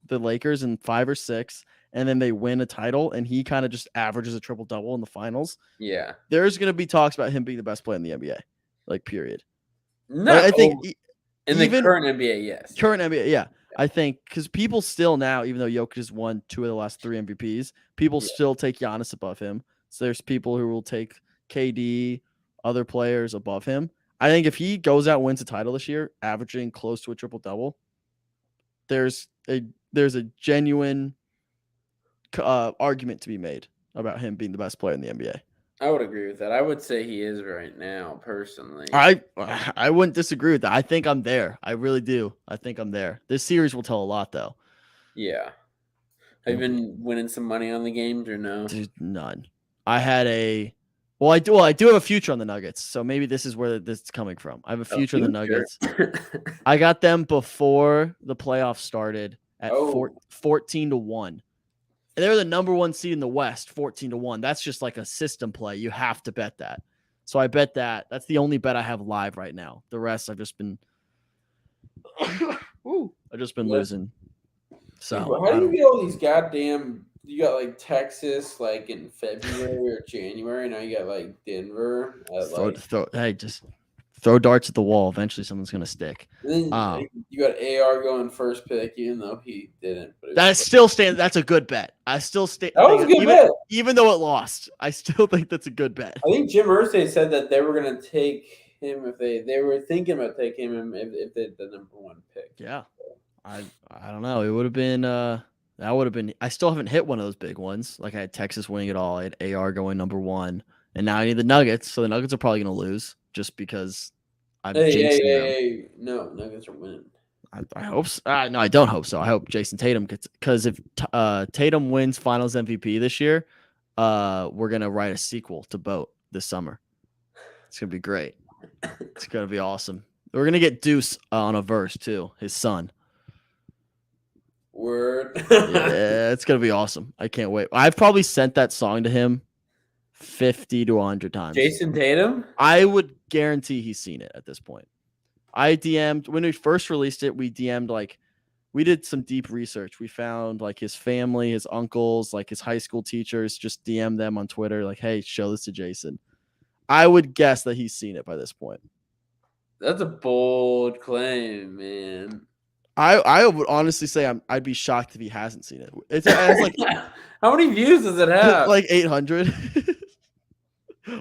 the Lakers in 5 or 6, and then they win a title, and he kind of just averages a triple double in the finals, yeah. there's gonna be talks about him being the best player in the NBA. Like, period. No, Like, I think in the even current NBA, yes. current NBA, yeah. I think because people still now, even though Jokic has won 2 of the last 3 MVPs, people still take Giannis above him. So there's people who will take KD, other players above him. I think if he goes out and wins a title this year, averaging close to a triple double, there's a genuine argument to be made about him being the best player in the NBA. I would agree with that. I would say he is right now, personally. I wouldn't disagree with that. I think I'm there. I really do. I think I'm there. This series will tell a lot, though. Yeah. Have you been winning some money on the games or no? Dude, none. I had I do have a future on the Nuggets, so maybe this is where this is coming from. I have a future on the Nuggets. I got them before the playoffs started at 14-1. And they were the number 1 seed in the West, 14-1. That's just like a system play. You have to bet that. So I bet that. That's the only bet I have live right now. The rest I've just been losing. So how do you get all these goddamn? You got like Texas, like in February or January. Now you got like Denver. Just throw darts at the wall. Eventually, something's gonna stick. And then you got AR going first pick, even though he didn't. But that still stands. That's a good bet. I still stay. That was a good bet. Even though it lost, I still think that's a good bet. I think Jim Irsay said that they were gonna take him if they were thinking about taking him if they the number 1 pick. Yeah, I don't know. It would have been that would have been. I still haven't hit one of those big ones. Like I had Texas winning it all. I had AR going number 1, and now I need the Nuggets. So the Nuggets are probably going to lose just because I'm jinxing them. No, Nuggets are winning. I hope so. No, I don't hope so. I hope Jason Tatum gets, because if Tatum wins Finals MVP this year, we're gonna write a sequel to Boat this summer. It's gonna be great. It's gonna be awesome. We're gonna get Deuce on a verse too. His son. Word. Yeah, it's gonna be awesome. I can't wait. I've probably sent that song to him 50 to 100 times. Jason Tatum? I would guarantee he's seen it at this point. I DM'd when we first released it. We DM'd we did some deep research. We found like his family, his uncles, like his high school teachers. Just DM them on Twitter, like, "Hey, show this to Jason." I would guess that he's seen it by this point. That's a bold claim, man. I would honestly say I'd be shocked if he hasn't seen it. It has like how many views does it have? Like 800.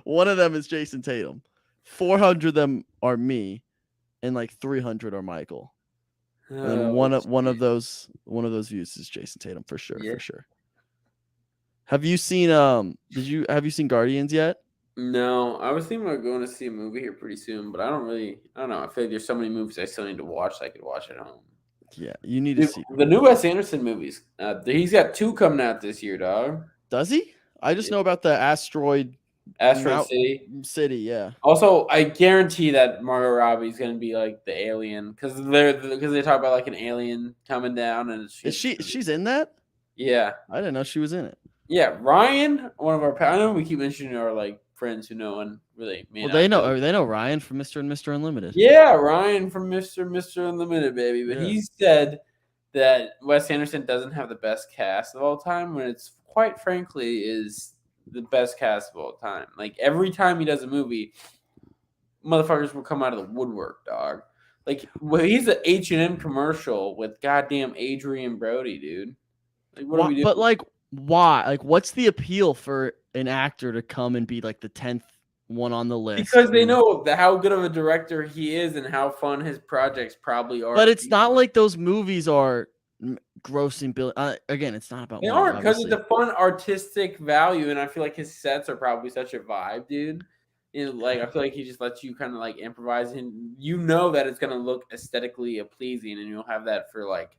One of them is Jason Tatum. 400 of them are me, and like 300 are Michael. And then Oh, one of shit. those views is Jason Tatum for sure, Yeah. for sure. Have you seen have you seen Guardians yet? No, I was thinking about going to see a movie here pretty soon, but I don't know. I feel like there's so many movies I still need to watch that I could watch at home. Yeah, you need to Dude, see the them. new Wes Anderson movies. He's got 2 coming out this year, dog. Does he? I just Yeah. know about the asteroid Asteroid Mount City. City, yeah. Also, I guarantee that Margot Robbie's gonna be like the alien because they talk about like an alien coming down and She's in that? yeah. I didn't know she was in it. Yeah, Ryan, one of our I know we keep mentioning our like friends who no one really may Well, not know. they know Ryan from Mr. and Mr. Unlimited. Yeah, Ryan from Mr. Unlimited, baby. But Yeah. he said that Wes Anderson doesn't have the best cast of all time when it's quite frankly is the best cast of all time. Like every time he does a movie, motherfuckers will come out of the woodwork, dog. Like he's an H&M commercial with goddamn Adrian Brody, dude. Like what are we doing? But like why? Like what's the appeal for an actor to come and be like the 10th one on the list? Because they know how good of a director he is and how fun his projects probably are. But it's not like those movies are grossing billion. Again, it's not about They money, aren't because it's obviously. a fun artistic value, and I feel like his sets are probably such a vibe, dude. Like I feel like he just lets you kind of like improvise, and you know that it's gonna look aesthetically pleasing, and you'll have that for like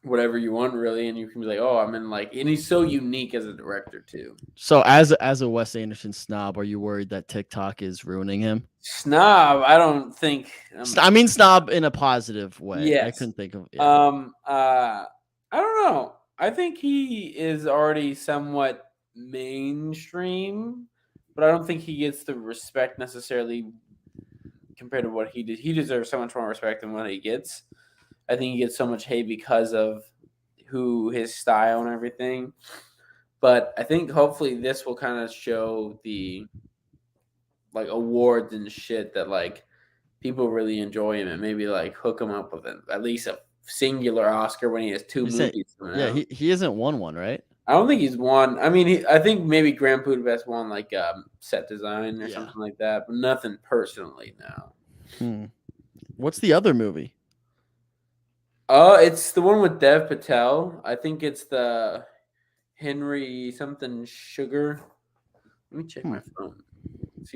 whatever you want, really, and you can be like, oh, I'm in like, and he's so unique as a director too. So as a Wes Anderson snob, are you worried that TikTok is ruining him? Snob, I don't think. I mean snob in a positive way. Yes. I couldn't think of yeah. I don't know. I think he is already somewhat mainstream, but I don't think he gets the respect necessarily compared to what he did. He deserves so much more respect than what he gets. I think he gets so much hate because of who his style and everything. But I think hopefully this will kind of show the like awards and shit that like people really enjoy him and maybe like hook him up with at least a singular Oscar when he has 2 movies coming out. He hasn't won one, right? I don't think he's won. I mean, I think maybe Grand Budapest won like set design or something like that, but nothing personally now. What's the other movie? It's the one with Dev Patel. I think it's the Henry something Sugar. Let me check my phone.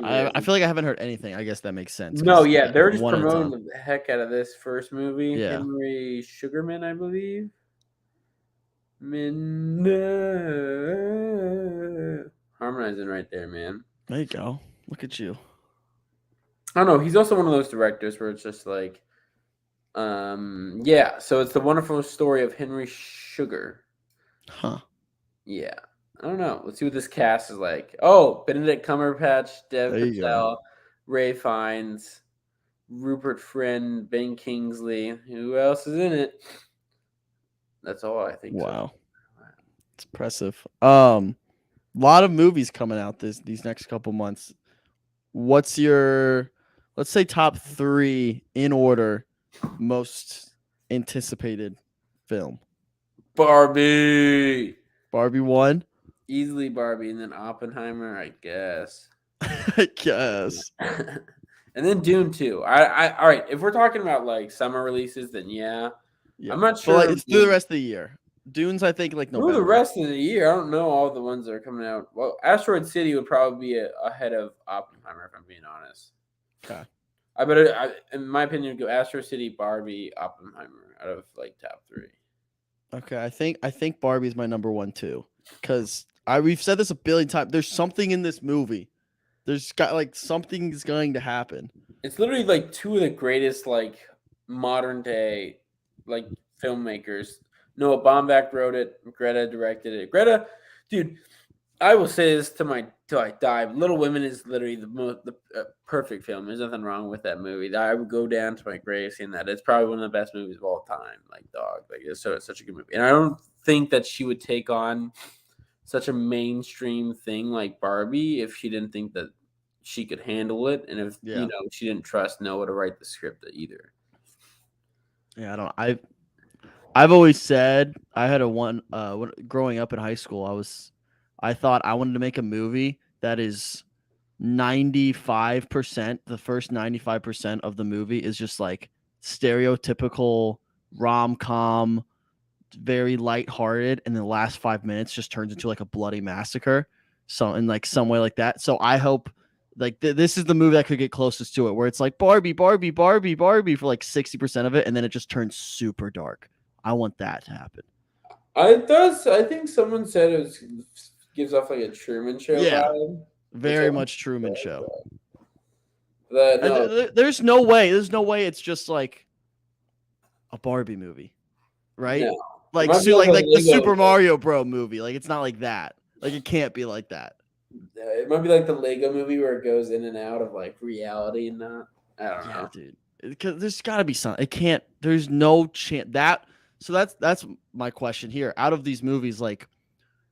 I feel like I haven't heard anything. I guess that makes sense. No, yeah, they're just promoting the heck out of this first movie. Yeah. Henry Sugarman, I believe. Harmonizing right there, man. There you go. Look at you. I don't know. He's also one of those directors where it's just like, yeah. So it's the wonderful story of Henry Sugar. Huh. Yeah. I don't know. Let's see what this cast is like. Oh, Benedict Cumberbatch, Dev Patel, Ralph Fiennes, Rupert Friend, Ben Kingsley. Who else is in it? That's all I think. Wow. It's impressive. A lot of movies coming out these next couple months. What's your, let's say, top 3 in order most anticipated film? Barbie 1. Easily Barbie, and then Oppenheimer, I guess. I guess. And then Dune 2. I all right. If we're talking about like summer releases, then yeah. I'm not sure. But like, it's through the rest of the year. Dune's, I think, like November. Through the rest of the year, I don't know all the ones that are coming out. Well, Asteroid City would probably be ahead of Oppenheimer, if I'm being honest. Okay. In my opinion, go Asteroid City, Barbie, Oppenheimer out of like top 3. Okay, I think Barbie's my number 1 too, because we've said this a billion times. There's something in this movie. There's got like something's going to happen. It's literally like 2 of the greatest like modern day like filmmakers. Noah Baumbach wrote it. Greta directed it. Greta, dude, I will say this till I die. Little Women is literally the perfect film. There's nothing wrong with that movie. I would go down to my grave saying that it's probably one of the best movies of all time. Like dog, like it's such a good movie. And I don't think that she would take on such a mainstream thing like Barbie if she didn't think that she could handle it, and if you know she didn't trust Noah to write the script either. Yeah, I don't. I've always said I had growing up in high school. I thought I wanted to make a movie that is 95%, the first 95% of the movie is just like stereotypical rom-com, very lighthearted, and the last 5 minutes just turns into like a bloody massacre. So in like some way like that. So I hope like this is the movie that could get closest to it, where it's like Barbie, Barbie, Barbie, Barbie for like 60% of it, and then it just turns super dark. I want that to happen. I think someone said gives off like a Truman Show Yeah. vibe. Very much Truman Show. No, There's no way. There's no way it's just like a Barbie movie, right? no. Like, It might be like a like the Lego Super movie. Mario Bro movie. Like, it's not like that. Like, it can't be like that. It might be like the Lego movie where it goes in and out of like reality and not. I don't Yeah, know. dude. Because there's got to be something. It can't. There's no chance that. So that's my question here. Out of these movies, like,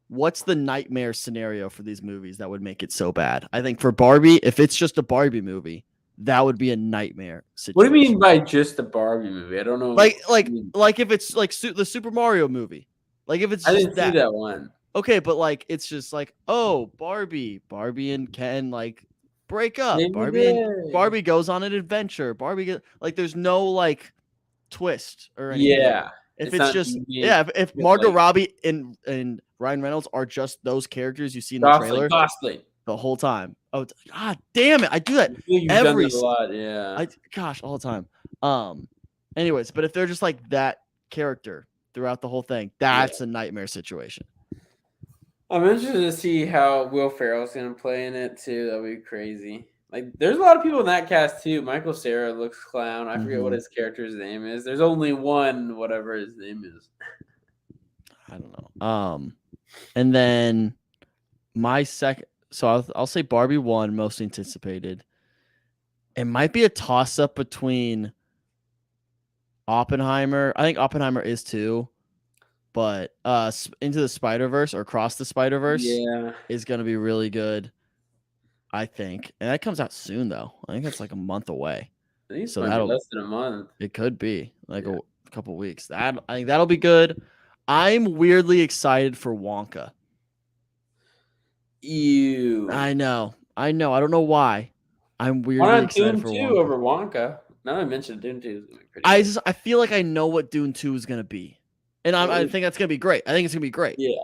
what's the nightmare scenario for these movies that would make it so bad? I think for Barbie, if it's just a Barbie movie, that would be a nightmare situation. What do you mean by just a Barbie movie? I don't know. Like if it's like the Super Mario movie, like if it's I just didn't see that one. Okay, but like it's just like, oh, Barbie and Ken like break up. Maybe Barbie goes on an adventure. Like there's no like twist or anything. Yeah. If It's it's not just easy. if Margot Robbie and Ryan Reynolds are just those characters you see in the trailer Costly. the whole time. Oh god damn it. I do that You've every done that a lot, yeah. gosh, all the time. Anyways, but if they're just like that character throughout the whole thing, that's a nightmare situation. I'm interested to see how Will Ferrell's gonna play in it too. That'll be crazy. Like, there's a lot of people in that cast too. Michael Cera looks clown. I forget what his character's name is. There's only one, whatever his name is. I don't know. And then my second, so I'll say Barbie 1, most anticipated. It might be a toss up between Oppenheimer. I think Oppenheimer is too, but Into the Spider-Verse or Across the Spider-Verse is going to be really good, I think. And that comes out soon though. I think that's like a month away. I think it's less than a month. It could be like a couple weeks. I think that'll be good. I'm weirdly excited for Wonka. Ew. I know. I don't know why. I'm weirdly excited for Dune 2 Wonka. over Wonka. Now I mentioned Dune 2 is gonna be pretty good. I feel like I know what Dune 2 is gonna be, and I think that's gonna be great. I think it's gonna be great. Yeah.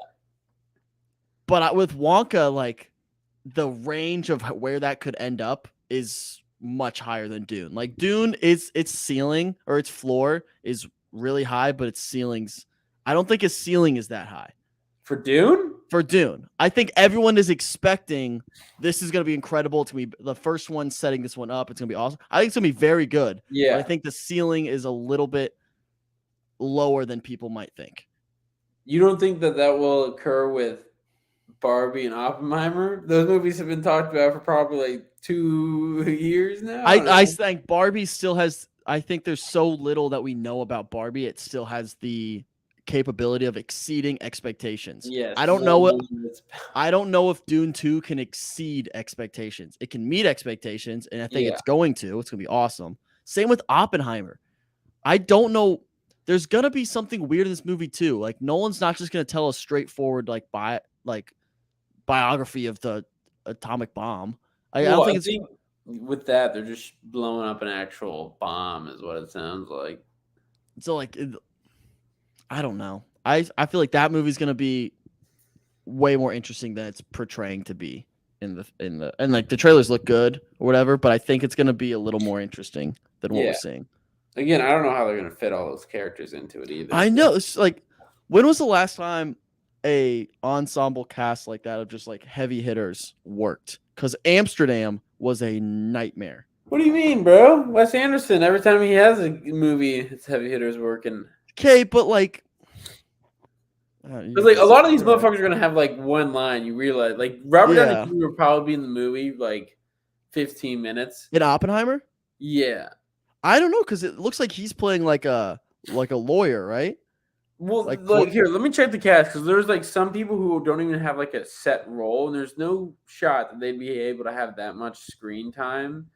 But with Wonka, like the range of where that could end up is much higher than Dune. Like Dune is its ceiling or its floor is really high, but its ceilings, I don't think its ceiling is that high. For Dune? For Dune. I think everyone is expecting this is going to be incredible. It's going to be the first one setting this one up. It's going to be awesome. I think it's going to be very good. Yeah. But I think the ceiling is a little bit lower than people might think. You don't think that will occur with Barbie and Oppenheimer? Those movies have been talked about for probably like 2 years now. I think Barbie still has, I think there's so little that we know about Barbie. It still has the capability of exceeding expectations. Yes. I don't know if Dune 2 can exceed expectations. It can meet expectations, and I think it's going to. It's going to be awesome. Same with Oppenheimer. I don't know. There's going to be something weird in this movie too. Like Nolan's not just going to tell a straightforward biography of the atomic bomb. I don't think it's with that they're just blowing up an actual bomb is what it sounds like. So like I don't know. I feel like that movie's gonna be way more interesting than it's portraying to be in the and like the trailers look good or whatever, but I think it's gonna be a little more interesting than what we're seeing. Again, I don't know how they're gonna fit all those characters into it either. I know. It's like, when was the last time a ensemble cast like that of just like heavy hitters worked? Because Amsterdam was a nightmare. What do you mean, bro? Wes Anderson, every time he has a movie, it's heavy hitters working. Okay, but like, because like a lot of these motherfuckers are gonna have like one line. You realize, like Robert Downey Jr. will probably be in the movie like 15 minutes. In Oppenheimer? Yeah, I don't know, because it looks like he's playing like a lawyer, right? Well, like here, let me check the cast, because there's like some people who don't even have like a set role, and there's no shot that they'd be able to have that much screen time.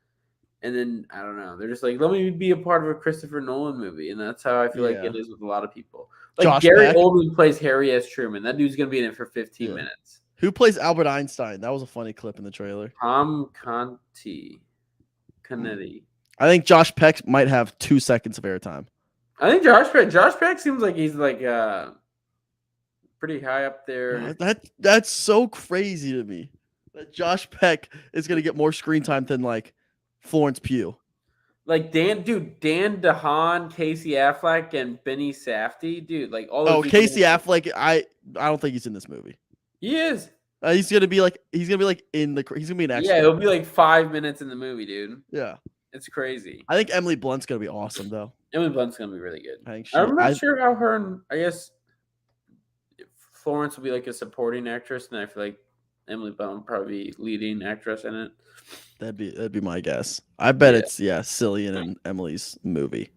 And then I don't know, they're just like, let me be a part of a Christopher Nolan movie, and that's how I feel like it is with a lot of people. Like Gary Oldman plays Harry S. Truman. That dude's gonna be in it for 15 minutes. Who plays Albert Einstein? That was a funny clip in the trailer. Tom Canetti. I think Josh Peck might have 2 seconds of airtime. I think Josh Peck seems like he's like pretty high up there. That's so crazy to me. That Josh Peck is gonna get more screen time than like Florence Pugh. Like Dan DeHaan, Casey Affleck, and Benny Safdie, dude. Like all. Oh, Casey Affleck. I don't think he's in this movie. He is. He's gonna be like in the. He's gonna be an extra. Yeah, he'll be like 5 minutes in the movie, dude. Yeah, it's crazy. I think Emily Blunt's gonna be awesome though. Emily Blunt's gonna be really good. I'm not sure how her and I guess Florence will be like a supporting actress, and I feel like Emily Blunt will probably be leading actress in it. That'd be my guess. I bet it's Cillian and Emily's movie.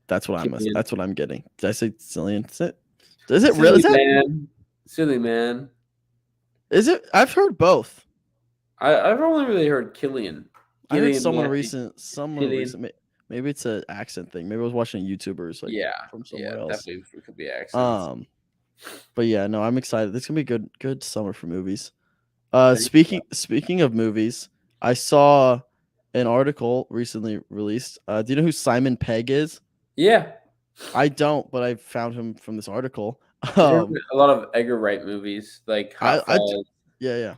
That's what I'm getting. Did I say Cillian? Is it really? Silly man. Is it? I've heard both. I've only really heard Killian. I heard someone recent. Maybe it's an accent thing. Maybe I was watching YouTubers from somewhere else. Definitely it could be accents. But yeah, no, I'm excited. This is gonna be good summer for movies. Speaking of movies, I saw an article recently released. Do you know who Simon Pegg is? Yeah. I don't, but I found him from this article. A lot of Edgar Wright movies, like Hot Fuzz. Yeah.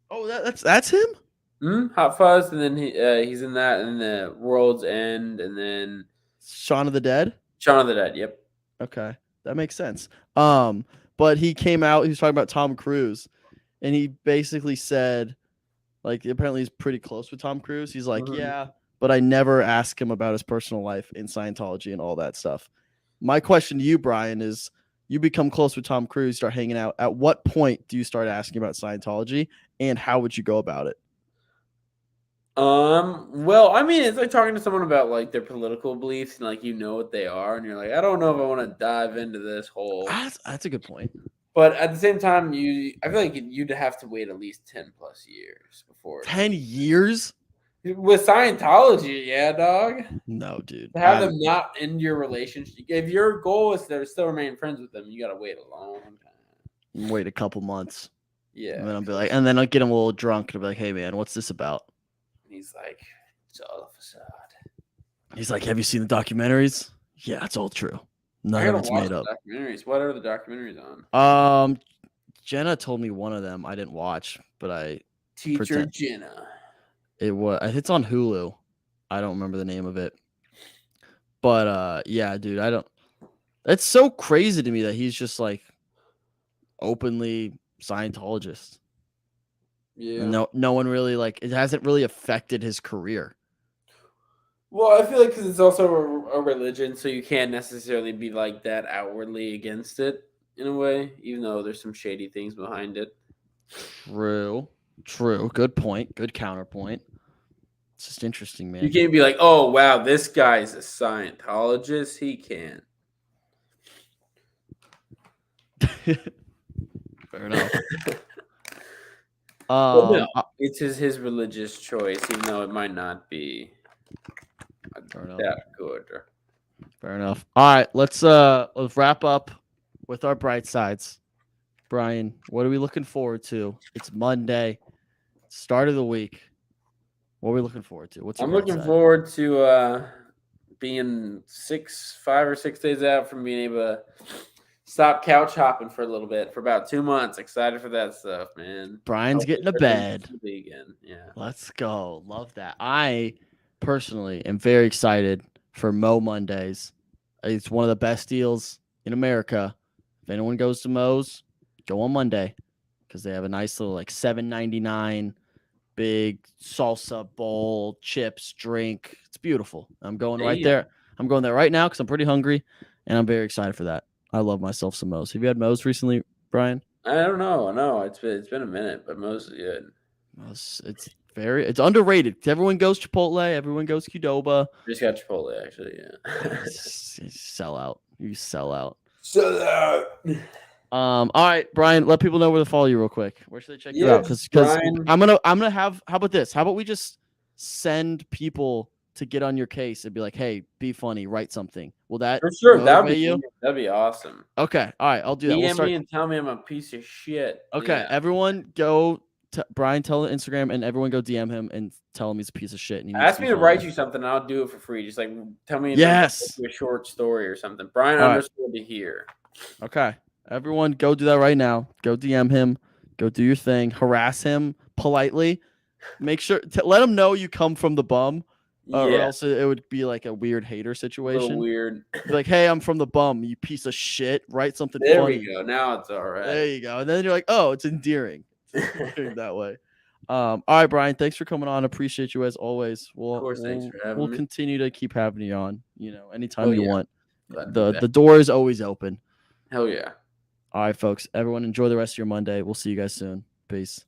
Oh, that's him. Hot Fuzz, and then he's in that, and the World's End, and then Shaun of the Dead. Shaun of the Dead. Yep. Okay, that makes sense. But he came out. He was talking about Tom Cruise, and he basically said, like, apparently he's pretty close with Tom Cruise. He's like, yeah, but I never ask him about his personal life in Scientology and all that stuff. My question to you, Brian, is: you become close with Tom Cruise, start hanging out. At what point do you start asking about Scientology, and how would you go about it? Well, I mean, it's like talking to someone about like their political beliefs and like what they are, and you're like, I don't know if I want to dive into this whole. That's a good point. But at the same time, I feel like you'd have to wait at least 10+ years before. 10 years? With Scientology, yeah, dog. No, dude. To have them not end your relationship. If your goal is to still remain friends with them, you gotta wait a long time. Wait a couple months. Yeah. And then I'll get him a little drunk and I'll be like, hey man, what's this about? And he's like, it's all a facade. He's like, have you seen the documentaries? Yeah, it's all true. None of it's made up. Documentaries. What are the documentaries on? Jenna told me one of them I didn't watch, but Teacher Jenna. It's on Hulu. I don't remember the name of it. But yeah, dude, it's so crazy to me that he's just like openly Scientologist. Yeah. No one really it hasn't really affected his career. Well, I feel like because it's also a religion, so you can't necessarily be like that outwardly against it in a way, even though there's some shady things behind it. True. Good point. Good counterpoint. It's just interesting, man. You can't be like, oh, wow, this guy's a Scientologist. He can't. Fair enough. No, it's his religious choice, even though it might not be that good. Fair enough. All right, let's wrap up with our bright sides. Brian, what are we looking forward to? It's Monday, start of the week. What are we looking forward to? I'm looking forward to being 5 or 6 days out from being able to stop couch hopping for a little bit for about 2 months. Excited for that stuff, man. Brian's getting to bed. Again. Yeah. Let's go. Love that. I personally am very excited for Mo Mondays. It's one of the best deals in America. If anyone goes to Mo's, go on Monday because they have a nice little $7.99 big salsa bowl, chips, drink. It's beautiful. I'm going right there. I'm going there right now because I'm pretty hungry, and I'm very excited for that. I love myself some Mo's. Have you had Mo's recently, Brian? I don't know. No, it's been a minute, but Mo's is good. It's underrated. Everyone goes Chipotle. Everyone goes Qdoba. Just got Chipotle, actually. Yeah. Sell out. You sell out. Sell out. All right, Brian. Let people know where to follow you real quick. Where should they check you out? Because I'm gonna have. How about this? How about we just send people to get on your case and be like, hey, be funny, write something. Will that For sure, motivate you? that'd be awesome. Okay, all right, I'll do that. We'll DM start. me and tell me I'm a piece of shit. Okay, Yeah. everyone go. Brian, tell the Instagram, and everyone go DM him and tell him he's a piece of shit. And he needs Ask to me be to write funny. you something, and I'll do it for free. Just like tell me Yes. a short story or something. Brian All right. underscore to here. Okay, everyone go do that right now. Go DM him. Go do your thing. Harass him politely. Make sure to let him know you come from the bum, or Yeah, else it would be like a weird hater a little situation. weird. Be like, hey, I'm from the bum, you piece of shit. Write something There funny. we go. Now it's all right. There you go. And then you're like, oh, it's endearing. It's endearing that way. All right, Brian, thanks for coming on. Appreciate you as always. Of course, thanks for having we'll me. continue to keep having you on, anytime Oh, you yeah. want. Glad to be The door is always open. Hell yeah. All right, folks. Everyone enjoy the rest of your Monday. We'll see you guys soon. Peace.